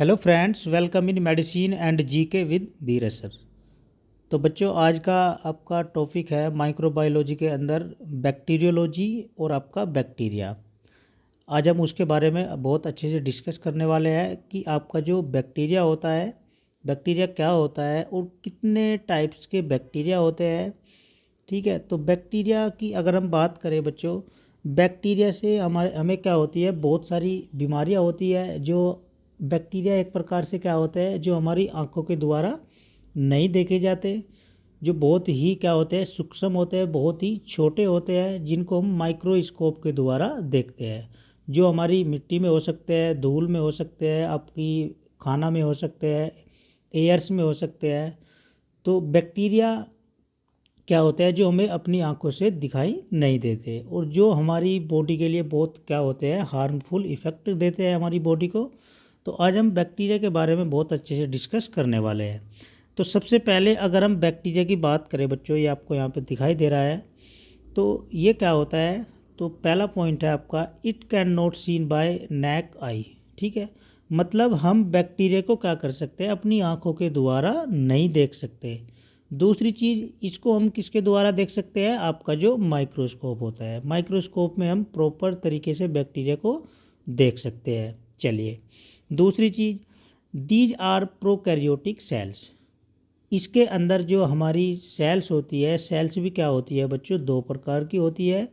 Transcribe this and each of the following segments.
Hello friends, welcome in medicine and GK with Dheeraj sir. तो बच्चों, आज का आपका टॉपिक है माइक्रोबायोलॉजी के अंदर बैक्टीरियोलॉजी और आपका बैक्टीरिया। आज हम उसके बारे में बहुत अच्छे से डिस्कस करने वाले हैं कि आपका जो बैक्टीरिया होता है, बैक्टीरिया क्या होता है और कितने टाइप्स के बैक्टीरिया होते हैं। ठीक है, तो बैक्टीरिया की अगर हम बात करें बच्चों, बैक्टीरिया से हमें क्या होती है, बहुत सारी बीमारियां होती है। जो बैक्टीरिया एक प्रकार से क्या होता है, जो हमारी आंखों के द्वारा नहीं देखे जाते, जो बहुत ही क्या होते हैं, सूक्ष्म होते हैं, बहुत ही छोटे होते हैं, जिनको हम माइक्रोस्कोप के द्वारा देखते हैं। जो हमारी मिट्टी में हो सकते हैं, धूल में हो सकते हैं, आपकी खाना में हो सकते हैं, एयर्स में हो सकते हैं। तो बैक्टीरिया क्या होता है, जो हमें अपनी आंखों से दिखाई नहीं देते और जो हमारी बॉडी के लिए बहुत क्या होते हैं, हार्मफुल इफ़ेक्ट देते हैं हमारी बॉडी को। तो आज हम बैक्टीरिया के बारे में बहुत अच्छे से डिस्कस करने वाले हैं। तो सबसे पहले अगर हम बैक्टीरिया की बात करें बच्चों, ये आपको यहाँ पे दिखाई दे रहा है। तो ये क्या होता है, तो पहला पॉइंट है आपका, it can not seen by naked eye. ठीक है, मतलब हम बैक्टीरिया को क्या कर सकते हैं, अपनी आंखों के द्वारा नहीं देख सकते। दूसरी चीज़, इसको हम किसके द्वारा देख सकते हैं, आपका जो माइक्रोस्कोप होता है, माइक्रोस्कोप में हम प्रॉपर तरीके से बैक्टीरिया को देख सकते हैं। चलिए, दूसरी चीज़, दीज आर प्रोकैरियोटिक सेल्स। इसके अंदर जो हमारी सेल्स होती है, सेल्स भी क्या होती है बच्चों, दो प्रकार की होती है।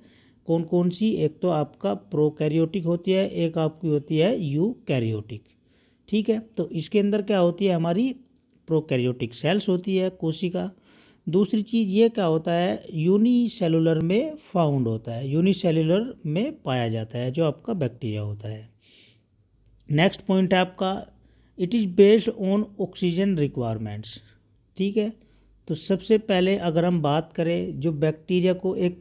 कौन कौन सी, एक तो आपका प्रोकैरियोटिक होती है, एक आपकी होती है यूकैरियोटिक। ठीक है, तो इसके अंदर क्या होती है, हमारी प्रोकैरियोटिक सेल्स होती है, कोशिका। दूसरी चीज़ ये क्या होता है, यूनिसेलुलर में फाउंड होता है, यूनिसेलुलर में पाया जाता है जो आपका बैक्टीरिया होता है। नेक्स्ट पॉइंट है आपका, it is based on oxygen requirements. ठीक है, तो सबसे पहले अगर हम बात करें, जो बैक्टीरिया को एक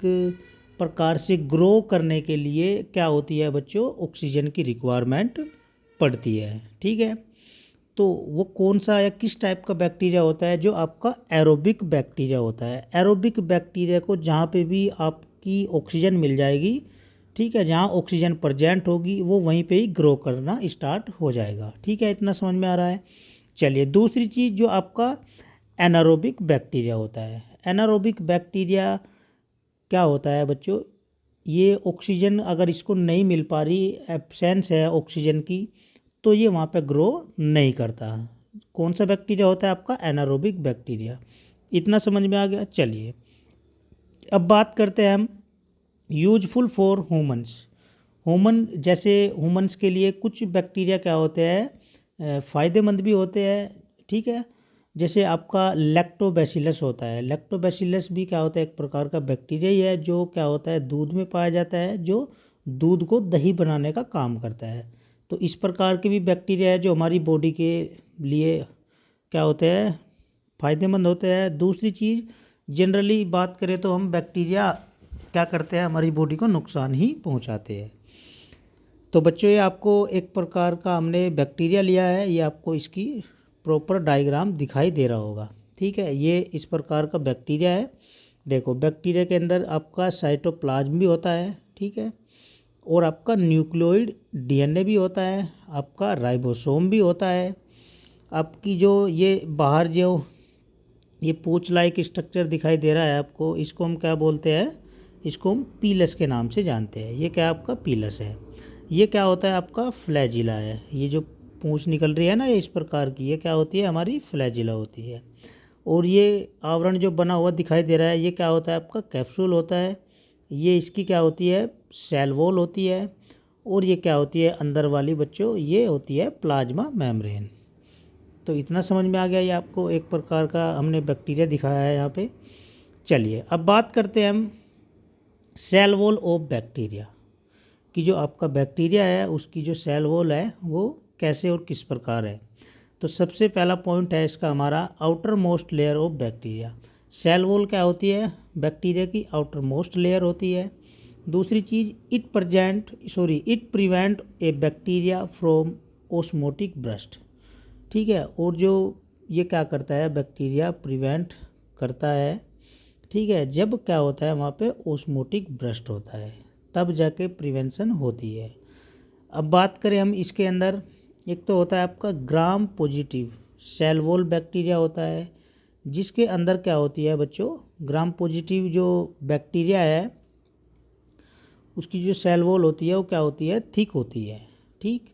प्रकार से ग्रो करने के लिए क्या होती है बच्चों, ऑक्सीजन की रिक्वायरमेंट पड़ती है। ठीक है, तो वो कौन सा या किस टाइप का बैक्टीरिया होता है, जो आपका एरोबिक बैक्टीरिया होता है। एरोबिक बैक्टीरिया को जहाँ पे भी आपकी ऑक्सीजन मिल जाएगी, ठीक है, जहाँ ऑक्सीजन प्रेजेंट होगी वो वहीं पे ही ग्रो करना स्टार्ट हो जाएगा। ठीक है, इतना समझ में आ रहा है। चलिए, दूसरी चीज़ जो आपका एनारोबिक बैक्टीरिया होता है। एनारोबिक बैक्टीरिया क्या होता है बच्चों, ये ऑक्सीजन अगर इसको नहीं मिल पा रही, एब्सेंस है ऑक्सीजन की, तो ये वहाँ पे ग्रो नहीं करता। कौन सा बैक्टीरिया होता है आपका, एनारोबिक बैक्टीरिया। इतना समझ में आ गया। चलिए, अब बात करते हैं हम यूजफुल फॉर ह्यूमंस। जैसे ह्यूमंस के लिए कुछ बैक्टीरिया क्या होते हैं, फ़ायदेमंद भी होते हैं। ठीक है, जैसे आपका लैक्टोबैसिलस होता है। लैक्टोबैसिलस भी क्या होता है, एक प्रकार का बैक्टीरिया ही है, जो क्या होता है, दूध में पाया जाता है, जो दूध को दही बनाने का काम करता है। तो इस प्रकार के भी बैक्टीरिया है जो हमारी बॉडी के लिए क्या होते हैं, फ़ायदेमंद होते हैं। दूसरी चीज़, जनरली बात करें तो हम बैक्टीरिया क्या करते हैं, हमारी बॉडी को नुकसान ही पहुंचाते हैं। तो बच्चों, ये आपको एक प्रकार का हमने बैक्टीरिया लिया है, ये आपको इसकी प्रॉपर डायग्राम दिखाई दे रहा होगा। ठीक है, ये इस प्रकार का बैक्टीरिया है। देखो, बैक्टीरिया के अंदर आपका साइटोप्लाज्म भी होता है। ठीक है, और आपका न्यूक्लियोइड डीएनए भी होता है, आपका राइबोसोम भी होता है। आपकी जो ये बाहर जो ये पूंछ लाइक स्ट्रक्चर दिखाई दे रहा है आपको, इसको हम क्या बोलते हैं, इसको हम पीलस के नाम से जानते हैं। ये क्या आपका पीलस है। ये क्या होता है, आपका फ्लैजिला है। ये जो पूंछ निकल रही है ना, ये इस प्रकार की, ये क्या होती है, हमारी फ्लैजिला होती है। और ये आवरण जो बना हुआ दिखाई दे रहा है, ये क्या होता है, आपका कैप्सूल होता है। ये इसकी क्या होती है, सेल वॉल होती है। और ये क्या होती है अंदर वाली बच्चों, ये होती है प्लाज्मा मेम्ब्रेन। तो इतना समझ में आ गया, ये आपको एक प्रकार का हमने बैक्टीरिया दिखाया है यहाँ पे। चलिए, अब बात करते हैं हम सेल वॉल ऑफ बैक्टीरिया कि जो आपका बैक्टीरिया है उसकी जो सेल वॉल है वो कैसे और किस प्रकार है। तो सबसे पहला पॉइंट है इसका हमारा, outermost layer of bacteria. Cell wall क्या होती है, बैक्टीरिया की आउटर मोस्ट लेयर होती है। दूसरी चीज़, it prevent a bacteria from osmotic burst. ठीक है, और जो ये क्या करता है, बैक्टीरिया प्रिवेंट करता है। ठीक है, जब क्या होता है वहाँ पे ओस्मोटिक ब्रस्ट होता है, तब जाके प्रिवेंशन होती है। अब बात करें हम इसके अंदर, एक तो होता है आपका gram positive cell wall bacteria होता है, जिसके अंदर क्या होती है बच्चों, ग्राम पॉजिटिव जो बैक्टीरिया है उसकी जो सेल वॉल होती है वो क्या होती है, थिक होती है। ठीक।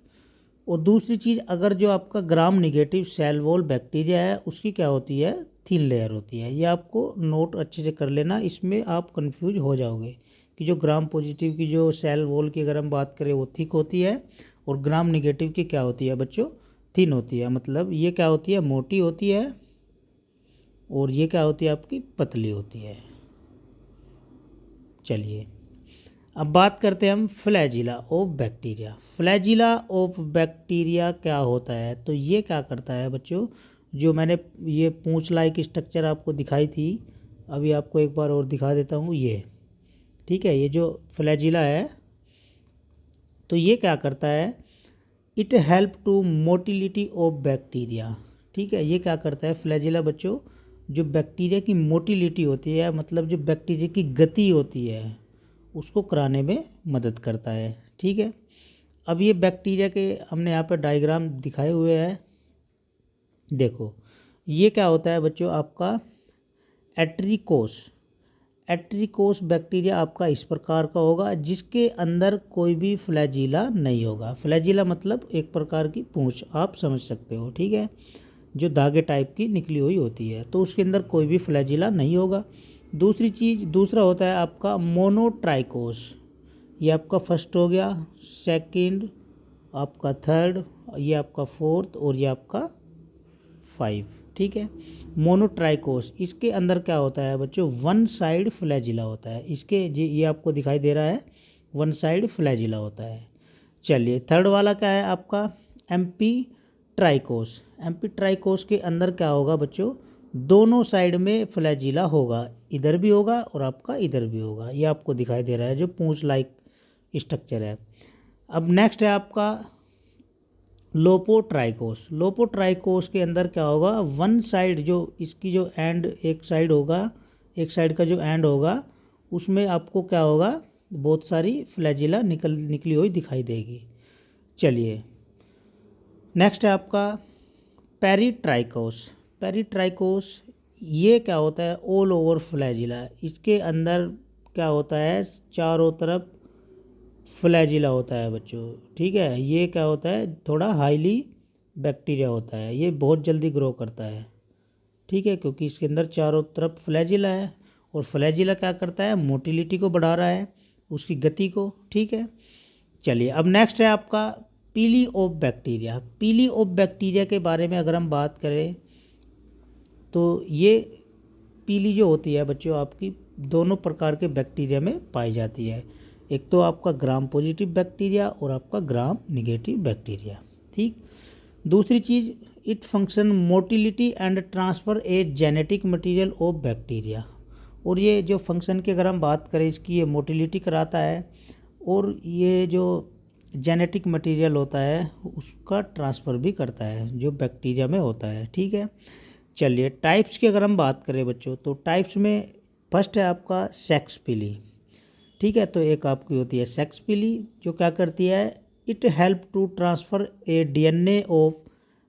और दूसरी चीज़, अगर जो आपका gram negative cell wall bacteria है उसकी क्या होती है, थिन लेयर होती है। ये आपको नोट अच्छे से कर लेना, इसमें आप कंफ्यूज हो जाओगे कि जो ग्राम पॉजिटिव की जो सेल वॉल की अगर हम बात करें वो थिक होती है, और ग्राम निगेटिव की क्या होती है बच्चों, थिन होती है। मतलब ये क्या होती है, मोटी होती है, और ये क्या होती है आपकी, पतली होती है। चलिए अब बात करते हैं हम flagella of bacteria. Flagella of bacteria क्या होता है, तो ये क्या करता है बच्चों, जो मैंने ये पूंछ लाइक स्ट्रक्चर आपको दिखाई थी, अभी आपको एक बार और दिखा देता हूँ ये। ठीक है, ये जो फ्लैजिला है तो ये क्या करता है, it help to motility of bacteria. ठीक है, ये क्या करता है फ्लैजिला बच्चों, जो बैक्टीरिया की मोटिलिटी होती है, मतलब जो बैक्टीरिया की गति होती है उसको कराने में मदद करता है। ठीक है, अब ये बैक्टीरिया के हमने यहाँ पर डायग्राम दिखाए हुए हैं। देखो ये क्या होता है बच्चों आपका एट्रिकोस। एट्रिकोस बैक्टीरिया आपका इस प्रकार का होगा, जिसके अंदर कोई भी फ्लैजिला नहीं होगा। फ्लैजिला मतलब एक प्रकार की पूंछ, आप समझ सकते हो। ठीक है, जो धागे टाइप की निकली हुई होती है, तो उसके अंदर कोई भी फ्लैजिला नहीं होगा। दूसरी चीज़, दूसरा होता है आपका मोनोट्राइकोस। ये आपका फर्स्ट हो गया, सेकंड आपका थर्ड, ये आपका फोर्थ, और ये आपका 5। ठीक है, मोनोट्राइकोस, इसके अंदर क्या होता है बच्चों, वन साइड फ्लैजिला होता है। इसके ये आपको दिखाई दे रहा है, वन साइड फ्लैजिला होता है। चलिए थर्ड वाला क्या है आपका, एम्पी ट्राइकोस। एम्पी ट्राइकोस के अंदर क्या होगा बच्चों, दोनों साइड में फ्लैजिला होगा, इधर भी होगा और आपका इधर भी होगा। ये आपको दिखाई दे रहा है जो पूंछ लाइक स्ट्रक्चर है। अब नेक्स्ट है आपका लोपोट्राइकोस। लोपोट्राइकोस के अंदर क्या होगा, वन साइड जो इसकी जो एंड एक साइड होगा, एक साइड का जो एंड होगा उसमें आपको क्या होगा, बहुत सारी फ्लैजिला निकली हुई दिखाई देगी। चलिए नेक्स्ट है आपका पेरीट्राइकोस। पेरीट्राइकोस ये क्या होता है, ऑल ओवर फ्लैजिला। इसके अंदर क्या होता है, चारों तरफ फ्लैजिला होता है बच्चों। ठीक है, ये क्या होता है, थोड़ा हाईली बैक्टीरिया होता है, ये बहुत जल्दी ग्रो करता है। ठीक है, क्योंकि इसके अंदर चारों तरफ फ्लैजिला है, और फ्लैजिला क्या करता है, मोटिलिटी को बढ़ा रहा है, उसकी गति को। ठीक है, चलिए अब नेक्स्ट है आपका पीली ऑफ बैक्टीरिया। पीली ऑफ बैक्टीरिया के बारे में अगर हम बात करें तो ये पीली जो होती है बच्चों आपकी दोनों प्रकार के बैक्टीरिया में पाई जाती है। एक तो आपका ग्राम पॉजिटिव बैक्टीरिया और आपका ग्राम निगेटिव बैक्टीरिया। ठीक, दूसरी चीज़, it function motility and transfer a genetic material of bacteria. और ये जो फंक्शन की अगर हम बात करें इसकी, ये मोटिलिटी कराता है, और ये जो जेनेटिक मटेरियल होता है उसका ट्रांसफ़र भी करता है जो बैक्टीरिया में होता है। ठीक है, चलिए टाइप्स की अगर हम बात करें बच्चों, तो टाइप्स में फर्स्ट है आपका सेक्स पीली। ठीक है, तो एक आपकी होती है सेक्स पीली, जो क्या करती है, it help to transfer a DNA of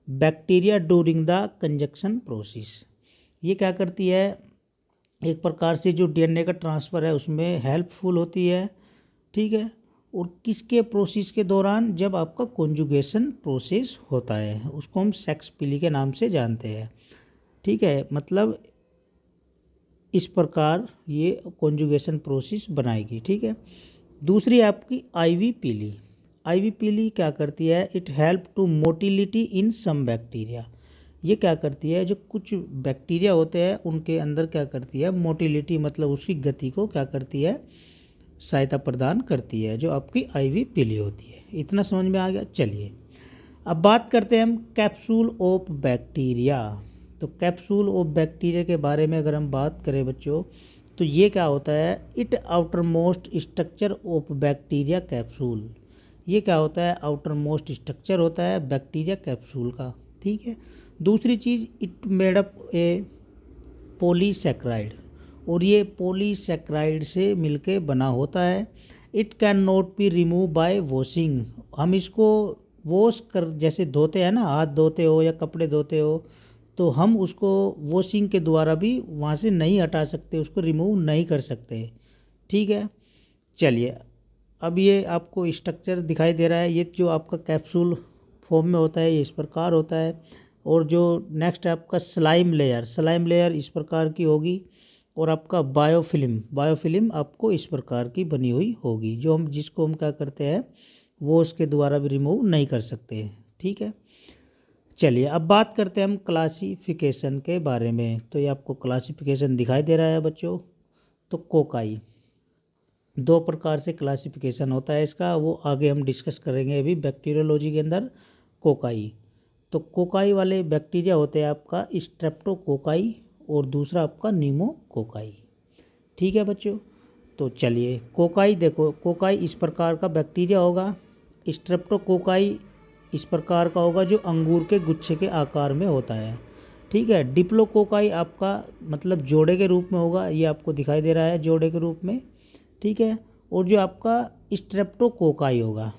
bacteria during the conjunction process. ये क्या करती है, एक प्रकार से जो डीएनए का ट्रांसफ़र है उसमें हेल्पफुल होती है। ठीक है, और किसके प्रोसेस के दौरान, जब आपका कॉन्जुगेशन प्रोसेस होता है, उसको हम सेक्स पीली के नाम से जानते हैं। ठीक है, मतलब इस प्रकार ये कॉन्जुगेशन प्रोसेस बनाएगी। ठीक है, दूसरी आपकी आईवी पीली। आईवी पीली क्या करती है, it help to motility in some bacteria. ये क्या करती है, जो कुछ बैक्टीरिया होते हैं उनके अंदर क्या करती है, मोटिलिटी मतलब उसकी गति को क्या करती है, सहायता प्रदान करती है, जो आपकी आईवी पीली होती है। इतना समझ में आ गया। चलिए अब बात करते हैं हम कैप्सूल ऑफ बैक्टीरिया। तो कैप्सूल ऑफ बैक्टीरिया के बारे में अगर हम बात करें बच्चों, तो ये क्या होता है, it outer most structure of bacteria capsule. ये क्या होता है, आउटर मोस्ट स्ट्रक्चर होता है बैक्टीरिया कैप्सूल का। ठीक है, दूसरी चीज़, it made up a polysaccharide, और ये पॉलीसैकेराइड से मिलके बना होता है। It can not be remove by washing. हम इसको वॉश कर, जैसे धोते हैं ना, हाथ धोते हो या कपड़े धोते हो, तो हम उसको वॉशिंग के द्वारा भी वहाँ से नहीं हटा सकते, उसको रिमूव नहीं कर सकते। ठीक है, चलिए अब ये आपको स्ट्रक्चर दिखाई दे रहा है, ये जो आपका कैप्सूल फॉर्म में होता है ये इस प्रकार होता है। और जो नेक्स्ट है आपका स्लाइम लेयर, स्लाइम लेयर इस प्रकार की होगी। और आपका बायोफिल्म, बायोफिल्म आपको इस प्रकार की बनी हुई होगी, जो हम जिसको हम क्या करते हैं, वो उसके द्वारा भी रिमूव नहीं कर सकते। ठीक है, चलिए अब बात करते हैं हम क्लासिफिकेशन के बारे में। तो ये आपको क्लासिफिकेशन दिखाई दे रहा है बच्चों। तो कोकाई, दो प्रकार से क्लासिफिकेशन होता है इसका, वो आगे हम डिस्कस करेंगे अभी बैक्टीरियोलॉजी के अंदर। कोकाई, तो कोकाई वाले बैक्टीरिया होते हैं आपका स्ट्रेप्टोकोकाई और दूसरा आपका न्यूमोकोकाई। ठीक है बच्चों, तो चलिए कोकाई देखो, कोकाई इस प्रकार का बैक्टीरिया होगा, स्ट्रेप्टोकोकाई इस प्रकार का होगा जो अंगूर के गुच्छे के आकार में होता है। ठीक है, डिप्लोकोकाई आपका मतलब जोड़े के रूप में होगा, ये आपको दिखाई दे रहा है जोड़े के रूप में। ठीक है, और जो आपका स्ट्रेप्टोकोकाई होगा,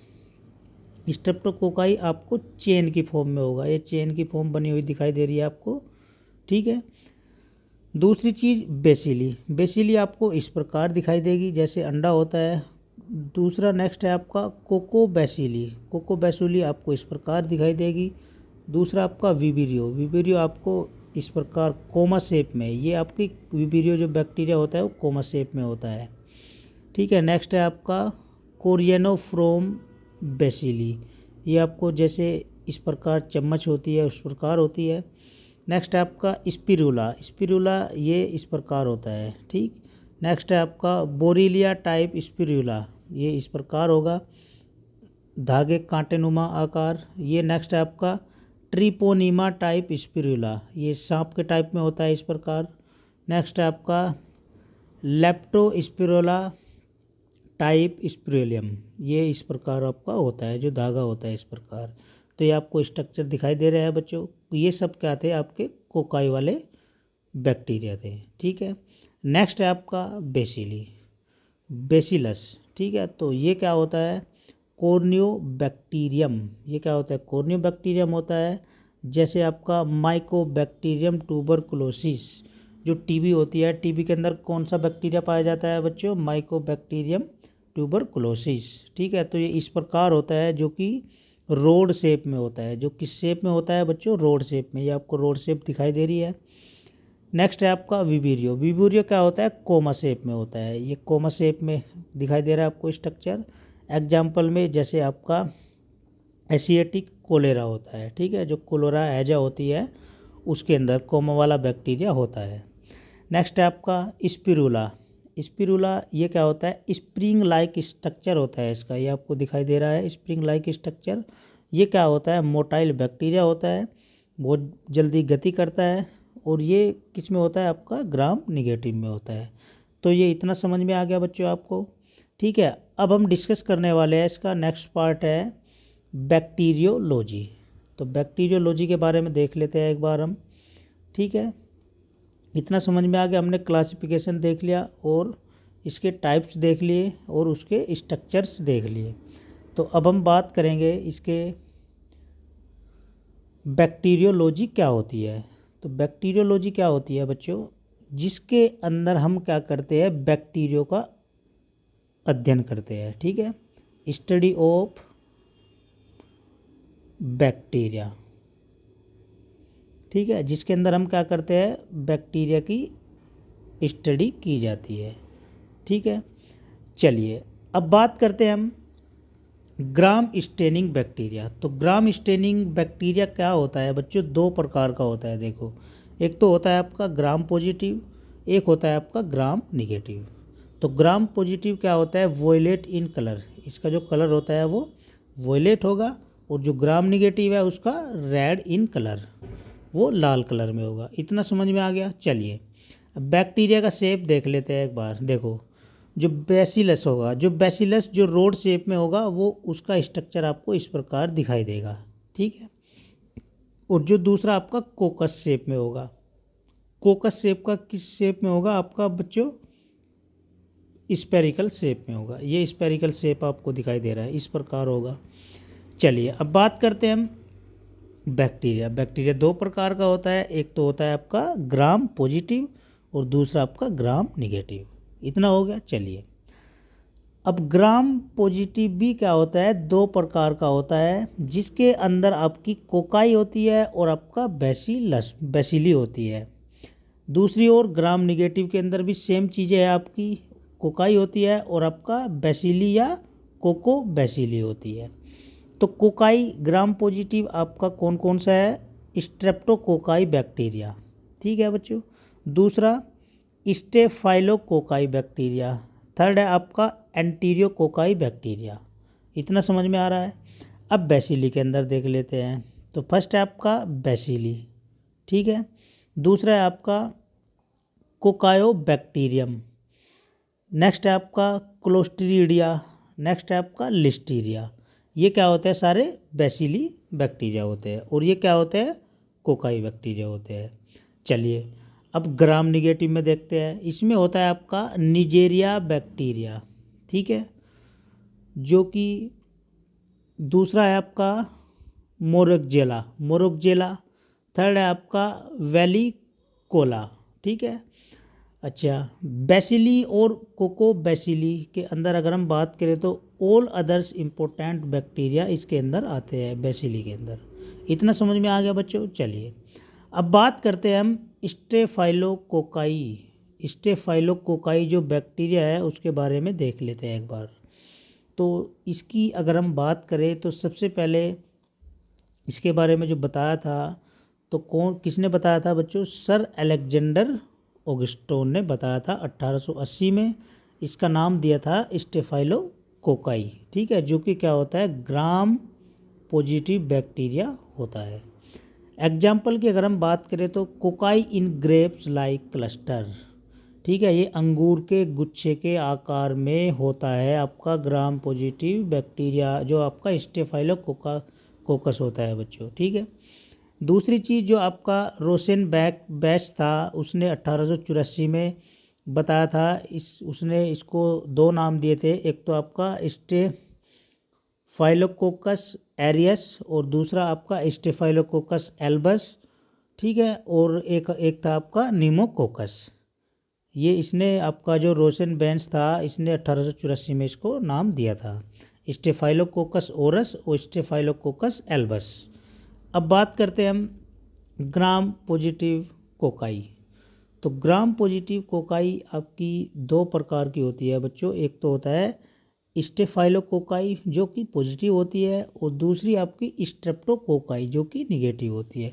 स्ट्रेप्टोकोकाई आपको चेन की फॉर्म में होगा, ये चेन की फॉर्म बनी हुई दिखाई दे रही है आपको। ठीक है, दूसरी चीज़ बेसिली, बेसिली आपको इस प्रकार दिखाई देगी जैसे अंडा होता है। दूसरा नेक्स्ट है आपका कोको बेसिली, कोको बेसिली आपको इस प्रकार दिखाई देगी। दूसरा आपका विबेरियो, विबेरियो आपको इस प्रकार कोमा शेप में, ये आपकी विबेरियो जो बैक्टीरिया होता है वो कोमा शेप में होता है। ठीक है, नेक्स्ट है आपका कोरिएनोफ्रोम बेसिली, ये आपको जैसे इस प्रकार चम्मच होती है उस प्रकार होती है। नेक्स्ट है आपका स्पिरुला, स्पिरुला ये इस प्रकार होता है। ठीक, नेक्स्ट है आपका बोरीलिया टाइप स्पिरुला, ये इस प्रकार होगा, धागे कांटेनुमा आकार। ये नेक्स्ट है आपका ट्रिपोनीमा टाइप स्पिरुला, ये सांप के टाइप में होता है इस प्रकार। नेक्स्ट है आपका लेप्टोस्पिरुला टाइप स्पिरुलियम, ये इस प्रकार आपका होता है, जो धागा होता है इस प्रकार। तो ये आपको स्ट्रक्चर दिखाई दे रहा है बच्चों, ये सब क्या थे, आपके कोकाई वाले बैक्टीरिया थे। ठीक है, नेक्स्ट है आपका बेसिली, बेसिलस। ठीक है, तो ये क्या होता है, कॉर्नियोबैक्टीरियम, ये क्या होता है, कॉर्नियोबैक्टीरियम होता है। जैसे आपका माइकोबैक्टीरियम ट्यूबरकुलोसिस, जो टीबी होती है, टीबी के अंदर कौन सा बैक्टीरिया पाया जाता है बच्चों, माइकोबैक्टीरियम ट्यूबरकुलोसिस। ठीक है, तो ये इस प्रकार होता है जो कि रोड शेप में होता है, जो किस शेप में होता है बच्चों, रोड शेप में, ये आपको रोड शेप दिखाई दे रही है। नेक्स्ट है आपका विबेरियो, विबेरियो क्या होता है, कोमा शेप में होता है, ये कोमा शेप में दिखाई दे रहा है आपको स्ट्रक्चर। एग्जाम्पल में जैसे आपका एशियाटिक कोलेरा होता है। ठीक है, जो कोलेरा हैजा होती है उसके अंदर कोमा वाला बैक्टीरिया होता है। नेक्स्ट है आपका स्पिरुला, स्पिरुला ये क्या होता है, स्प्रिंग लाइक स्ट्रक्चर होता है इसका, ये आपको दिखाई दे रहा है स्प्रिंग लाइक स्ट्रक्चर। ये क्या होता है, मोटाइल बैक्टीरिया होता है, बहुत जल्दी गति करता है, और ये किस में होता है आपका, ग्राम निगेटिव में होता है। तो ये इतना समझ में आ गया बच्चों आपको। ठीक है, अब हम डिस्कस करने वाले हैं इसका नेक्स्ट पार्ट है बैक्टीरियोलॉजी। तो बैक्टीरियोलॉजी के बारे में देख लेते हैं एक बार हम। ठीक है, इतना समझ में आ गया, हमने क्लासिफिकेशन देख लिया और इसके टाइप्स देख लिए और उसके स्ट्रक्चर्स देख लिए। तो अब हम बात करेंगे इसके बैक्टीरियोलॉजी क्या होती है। तो बैक्टीरियोलॉजी क्या होती है बच्चों, जिसके अंदर हम क्या करते हैं, बैक्टीरियो का अध्ययन करते हैं। ठीक है, स्टडी ऑफ बैक्टीरिया। ठीक है, जिसके अंदर हम क्या करते हैं, बैक्टीरिया की स्टडी की जाती है। ठीक है, चलिए अब बात करते हैं हम ग्राम स्टेनिंग बैक्टीरिया। तो ग्राम स्टेनिंग बैक्टीरिया क्या होता है बच्चों, दो प्रकार का होता है। देखो, एक तो होता है आपका ग्राम पॉजिटिव, एक होता है आपका ग्राम निगेटिव। तो ग्राम पॉजिटिव क्या होता है, वॉयलेट इन कलर, इसका जो कलर होता है वो वॉयलेट होगा, और जो ग्राम निगेटिव है उसका रेड इन कलर, वो लाल कलर में होगा। इतना समझ में आ गया। चलिए अब बैक्टीरिया का शेप देख लेते हैं एक बार। देखो, जो बेसिलस होगा, जो बेसिलस जो रोड शेप में होगा, वो उसका स्ट्रक्चर आपको इस प्रकार दिखाई देगा। ठीक है, और जो दूसरा आपका कोकस शेप में होगा, कोकस शेप का किस शेप में होगा आपका बच्चों, स्पेरिकल शेप में होगा। ये स्पेरिकल शेप आपको दिखाई दे रहा है, इस प्रकार होगा। चलिए अब बात करते हैं हम बैक्टीरिया। बैक्टीरिया दो प्रकार का होता है, एक तो होता है आपका ग्राम पॉजिटिव और दूसरा आपका ग्राम निगेटिव। इतना हो गया। चलिए अब ग्राम पॉजिटिव भी क्या होता है, दो प्रकार का होता है, जिसके अंदर आपकी कोकाई होती है और आपका बैसिली होती है। दूसरी ओर ग्राम निगेटिव के अंदर भी सेम चीज़ें हैं, आपकी कोकाई होती है और आपका बैसिली या कोको बैसिली होती है। तो कोकाई ग्राम पॉजिटिव आपका कौन कौन सा है, स्ट्रेप्टोकोकाई बैक्टीरिया, ठीक है बच्चों। दूसरा स्टेफाइलोकोकाई बैक्टीरिया। थर्ड है आपका एंटीरियोकोकाई बैक्टीरिया। इतना समझ में आ रहा है। अब बैसिली के अंदर देख लेते हैं। तो फर्स्ट है आपका बैसिली, ठीक है। दूसरा है आपका कोकायोबैक्टीरियम। नेक्स्ट है आपका क्लोस्ट्रीडिया। नेक्स्ट है आपका लिस्टीरिया। ये क्या होते हैं, सारे बैसिली बैक्टीरिया होते हैं और ये क्या होते हैं, कोकाई बैक्टीरिया होते हैं। चलिए अब ग्राम निगेटिव में देखते हैं। इसमें होता है आपका निजेरिया बैक्टीरिया, ठीक है, जो कि दूसरा है आपका मोरोगजेला। थर्ड है आपका वेलिकोला, ठीक है। अच्छा, बैसिली और कोको बैसिली के अंदर अगर हम बात करें तो ऑल अदर्स इम्पोर्टेंट बैक्टीरिया इसके अंदर आते हैं, बैसिली के अंदर। इतना समझ में आ गया बच्चों। चलिए अब बात करते हैं हम स्टेफाइलोकोकाई जो बैक्टीरिया है उसके बारे में देख लेते हैं एक बार। तो इसकी अगर हम बात करें तो सबसे पहले इसके बारे में जो बताया था, तो किसने बताया था बच्चों, सर अलेक्जेंडर ऑगस्टोन ने बताया था 1880 में। इसका नाम दिया था स्टेफाइलोकोकाई, ठीक है, जो कि क्या होता है, ग्राम पॉजिटिव बैक्टीरिया होता है। एग्जाम्पल की अगर हम बात करें तो कोकाई इन ग्रेप्स लाइक क्लस्टर, ठीक है, ये अंगूर के गुच्छे के आकार में होता है आपका ग्राम पॉजिटिव बैक्टीरिया, जो आपका स्टेफाइलोकोकस होता है बच्चों, ठीक है। दूसरी चीज़ जो आपका रोसेन बैच था, उसने 1884 में बताया था, उसने इसको दो नाम दिए थे, एक तो आपका स्टेफाइलोकोकस एरियस और दूसरा आपका स्टेफाइलोकोकस एल्बस, ठीक है, और एक था आपका नीमोकोकस। ये इसने आपका जो रोसेन बेंस था, इसने 1884 में इसको नाम दिया था, स्टेफाइलोकोकस ओरस और स्टेफाइलोकोकस एल्बस। अब बात करते हैं हम ग्राम पॉजिटिव कोकाई। तो ग्राम पॉजिटिव कोकाई आपकी दो प्रकार की होती है बच्चों। एक तो होता है स्टेफाइलोकोकाई जो कि पॉजिटिव होती है और दूसरी आपकी स्ट्रेप्टोकोकाई जो कि निगेटिव होती है।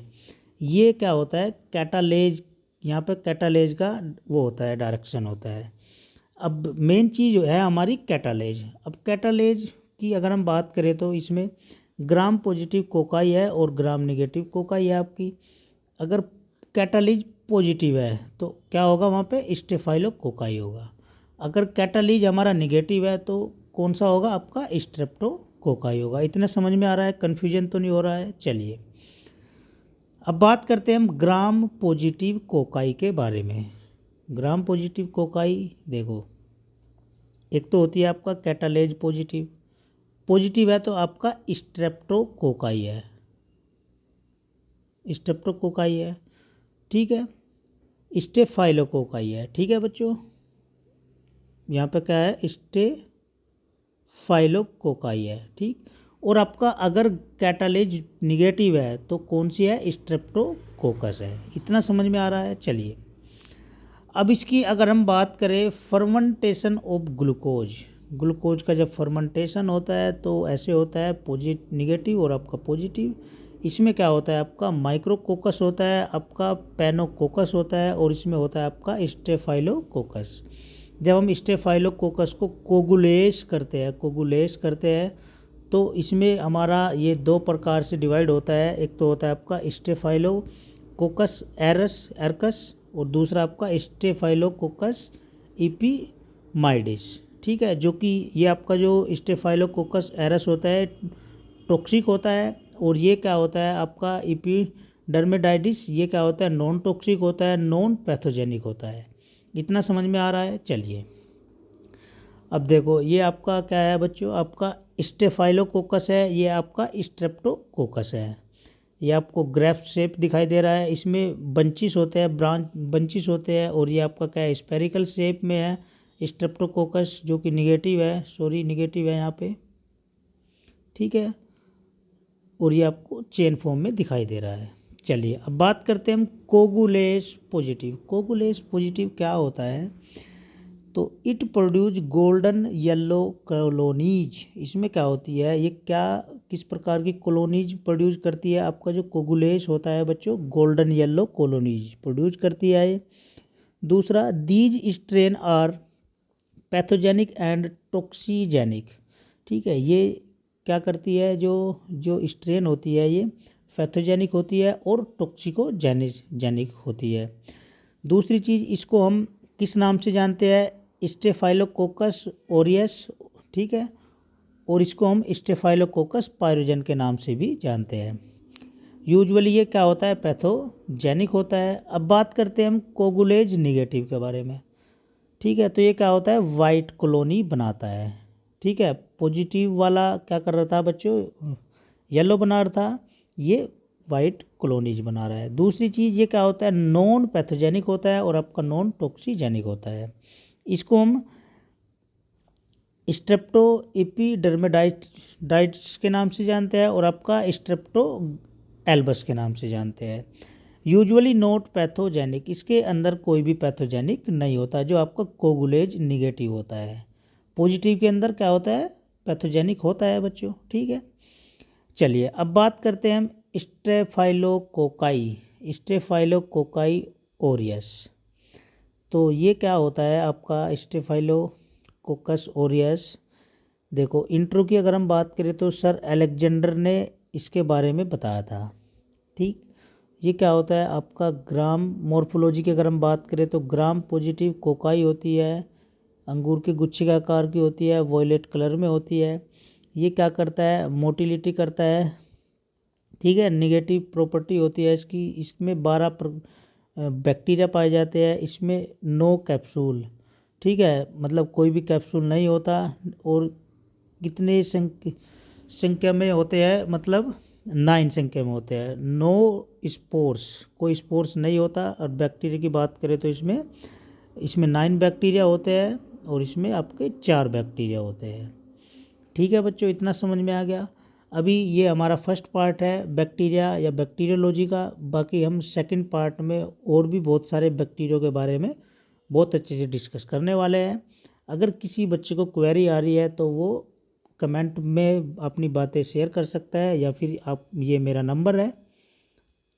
ये क्या होता है, कैटालेज, यहाँ पे कैटालेज का वो होता है, डायरेक्शन होता है। अब मेन चीज़ है हमारी कैटालेज। अब कैटालेज की अगर हम बात करें तो इसमें ग्राम पॉजिटिव कोकाई है और ग्राम निगेटिव कोकाई है आपकी। अगर कैटालीज पॉजिटिव है तो क्या होगा, वहाँ पे स्टेफाइलोकोकाई होगा। अगर कैटालीज हमारा निगेटिव है तो कौन सा होगा, आपका स्ट्रेप्टोकोकाई होगा। इतना समझ में आ रहा है, कन्फ्यूजन तो नहीं हो रहा है। चलिए अब बात करते हैं हम ग्राम पॉजिटिव कोकाई के बारे में। ग्राम पॉजिटिव कोकाई देखो, एक तो होती है आपका कैटालेज पॉजिटिव है तो आपका स्ट्रेप्टोकोकाई है, ठीक है। स्टेफाइलोकोकाई है, ठीक है बच्चों। यहाँ पे क्या है, स्टेफाइलोकोकाई है, ठीक। और आपका अगर कैटालेज निगेटिव है तो कौन सी है, स्ट्रेप्टोकोकस है। इतना समझ में आ रहा है। चलिए अब इसकी अगर हम बात करें फर्मेंटेशन ऑफ ग्लूकोज का जब फर्मेंटेशन होता है तो ऐसे होता है निगेटिव और आपका पॉजिटिव। इसमें क्या होता है, आपका माइक्रोकोकस होता है, आपका पैनोकोकस होता है और इसमें होता है आपका स्टेफाइलोकोकस। जब हम स्टेफाइलोकोकस को कोगुलेस करते हैं तो इसमें हमारा ये दो प्रकार से डिवाइड होता है। एक तो होता है आपका स्टेफाइलोकोकस एरकस और दूसरा आपका स्टेफाइलोकोकस इपीमाइडिस, ठीक है, जो कि ये आपका जो स्टेफाइलोकोकस एरस होता है टॉक्सिक होता है और ये क्या होता है आपका इपीडर्मिडाइटिस, ये क्या होता है, नॉन टॉक्सिक होता है, नॉन पैथोजेनिक होता है। इतना समझ में आ रहा है। चलिए अब देखो ये आपका क्या है बच्चों, आपका स्टेफाइलोकोकस है, ये आपका स्ट्रेप्टोकोकस है। ये आपको ग्राफ शेप दिखाई दे रहा है, इसमें बंचिस होते हैं, ब्रांच बंचिस होते हैं, और ये आपका क्या है, स्पेरिकल शेप में है स्ट्रेप्टोकोकस, जो कि निगेटिव है, सॉरी निगेटिव है यहाँ पे, ठीक है। और ये आपको चेन फॉर्म में दिखाई दे रहा है। चलिए अब बात करते हैं हम कोगुलेस पॉजिटिव। कोगुलेस पॉजिटिव क्या होता है, तो it produce golden yellow colonies. इसमें क्या होती है, ये क्या किस प्रकार की कॉलोनीज प्रोड्यूस करती है, आपका जो कोगुलेस होता है बच्चों, गोल्डन येलो कॉलोनीज प्रोड्यूस करती है ये। दूसरा, these strain are pathogenic and toxigenic, ठीक है। ये क्या करती है, जो जो स्ट्रेन होती है ये पैथोजेनिक होती है और टॉक्सिकोजेनिक होती है। दूसरी चीज़, इसको हम किस नाम से जानते हैं, स्टेफाइलोकोकस ओरियस, ठीक है, और इसको हम स्टेफाइलोकोकस पायरोजन के नाम से भी जानते हैं। यूजुअली ये क्या होता है, पैथोजेनिक होता है। अब बात करते हैं हम कोगुलेज निगेटिव के बारे में, ठीक है। तो ये क्या होता है, वाइट कॉलोनी बनाता है, ठीक है। पॉजिटिव वाला क्या कर रहा था बच्चों, येलो बना रहा था, ये वाइट कॉलोनीज बना रहा है। दूसरी चीज़, ये क्या होता है, नॉन पैथोजेनिक होता है और आपका नॉन टॉक्सीजेनिक होता है। इसको हम स्ट्रेप्टो एपिडर्मिडाइट्स के नाम से जानते हैं और आपका स्ट्रेप्टो एल्बस के नाम से जानते हैं। यूजुअली नॉट पैथोजेनिक, इसके अंदर कोई भी पैथोजेनिक नहीं होता, जो आपका कोगुलेज निगेटिव होता है। पॉजिटिव के अंदर क्या होता है, पैथोजेनिक होता है बच्चों, ठीक है। चलिए अब बात करते हैं हम स्टेफाइलोकोकाई ओरियस। तो ये क्या होता है आपका स्टेफाइलोकोकस ओरियस। देखो इंट्रो की अगर हम बात करें तो सर अलेक्जेंडर ने इसके बारे में बताया था, ठीक। ये क्या होता है आपका ग्राम मॉर्फोलॉजी की अगर हम बात करें तो ग्राम पॉजिटिव कोकाई होती है, अंगूर के गुच्छे के आकार की होती है, वॉयलेट कलर में होती है। ये क्या करता है, मोटिलिटी करता है, ठीक है। निगेटिव प्रॉपर्टी होती है इसकी, इसमें 12 बैक्टीरिया पाए जाते हैं, इसमें नो कैप्सूल, ठीक है, मतलब कोई भी कैप्सूल नहीं होता। और कितने संख्या में होते हैं, मतलब 9 संख्या में होते हैं। नो स्पोर्स, कोई स्पोर्स नहीं होता। और बैक्टीरिया की बात करें तो इसमें इसमें 9 बैक्टीरिया होते हैं और इसमें आपके 4 बैक्टीरिया होते हैं, ठीक है बच्चों, इतना समझ में आ गया। अभी ये हमारा फर्स्ट पार्ट है बैक्टीरिया या बैक्टीरियोलॉजी का। बाकी हम सेकंड पार्ट में और भी बहुत सारे बैक्टीरिया के बारे में बहुत अच्छे से डिस्कस करने वाले हैं। अगर किसी बच्चे को क्वेरी आ रही है तो वो कमेंट में अपनी बातें शेयर कर सकता है, या फिर आप, ये मेरा नंबर है,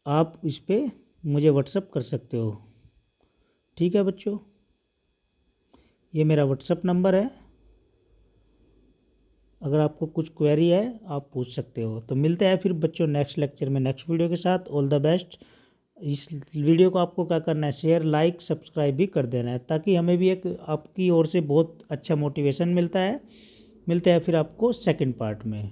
आप इस पर मुझे व्हाट्सअप कर सकते हो, ठीक है बच्चों। ये मेरा व्हाट्सअप नंबर है, अगर आपको कुछ क्वेरी है आप पूछ सकते हो। तो मिलते हैं फिर बच्चों नेक्स्ट लेक्चर में नेक्स्ट वीडियो के साथ। All the best. इस वीडियो को आपको क्या करना है, शेयर लाइक सब्सक्राइब भी कर देना है, ताकि हमें भी एक आपकी ओर से बहुत अच्छा मोटिवेशन मिलता है। मिलते हैं फिर आपको सेकंड पार्ट में।